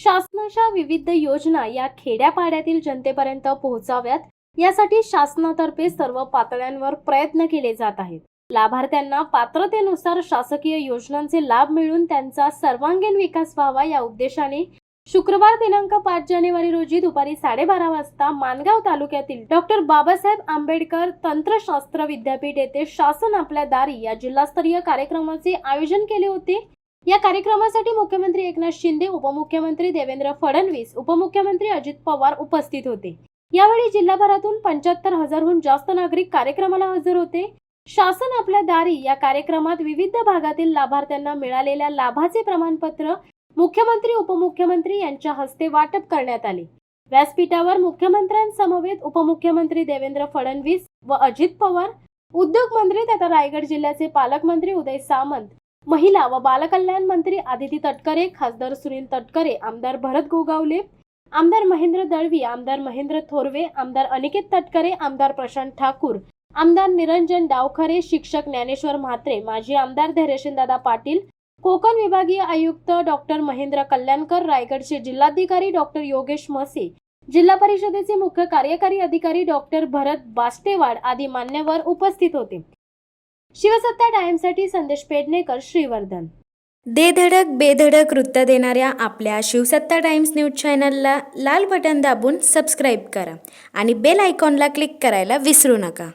शासनाच्या विविध योजना या खेड्यापाड्यातील जनतेपर्यंत पोहोचाव्यात यासाठी शासनातर्फे सर्व पातळ्यांवर प्रयत्न केले जात आहेत। लाभार्थ्यांना पात्रतेनुसार शासकीय योजनांचे लाभ मिळून त्यांचा सर्वांगीण विकास व्हावा या उद्देशाने शुक्रवार दिनांक 5 जानेवारी रोजी दुपारी 12:30 वाजता माणगाव तालुक्यातील डॉक्टर बाबासाहेब आंबेडकर तंत्रशास्त्र विद्यापीठ येथे शासन आपल्या दारी या जिल्हास्तरीय कार्यक्रमाचे आयोजन केले होते। या कार्यक्रमासाठी मुख्यमंत्री एकनाथ शिंदे, उपमुख्यमंत्री देवेंद्र फडणवीस, उपमुख्यमंत्री अजित पवार उपस्थित होते। यावेळी जिल्हाभरातून 75,000हून जास्त नागरिक कार्यक्रमाला हजर होते। शासन आपल्या दारी या कार्यक्रमात विविध भागातील लाभार्थ्यांना मिळालेल्या लाभाचे प्रमाणपत्र मुख्यमंत्री, उपमुख्यमंत्री यांच्या हस्ते वाटप करण्यात आले। व्यासपीठावर मुख्यमंत्र्यांसमवेत उपमुख्यमंत्री देवेंद्र फडणवीस व अजित पवार, उद्योग मंत्री तथा रायगड जिल्ह्याचे पालकमंत्री उदय सामंत, महिला व बालकल्याण मंत्री आदिती तटकरे, खासदार सुनील तटकरे, आमदार भरत गोगावले, आमदार महेंद्र दळवी, आमदार महेंद्र थोरवे, आमदार अनिकेत तटकरे, आमदार प्रशांत ठाकूर, आमदार निरंजन डावखरे, शिक्षक ज्ञानेश्वर म्हात्रे, माजी आमदार धैर्यशीलदादा पाटील, कोकण विभागीय आयुक्त डॉक्टर महेंद्र कल्याणकर, रायगडचे जिल्हाधिकारी डॉक्टर योगेश मसे, जिल्हा परिषदेचे मुख्य कार्यकारी अधिकारी डॉक्टर भरत बास्टेवाड आदी मान्यवर उपस्थित होते। शिवसत्ता टाइम्ससाठी संदेश पेडणेकर, श्रीवर्धन। दे धडक बेधडक वृत्त देणाऱ्या आपल्या शिवसत्ता टाइम्स न्यूज चॅनलला लाल बटन दाबून सबस्क्राईब करा आणि बेल आयकॉनला क्लिक करायला विसरू नका।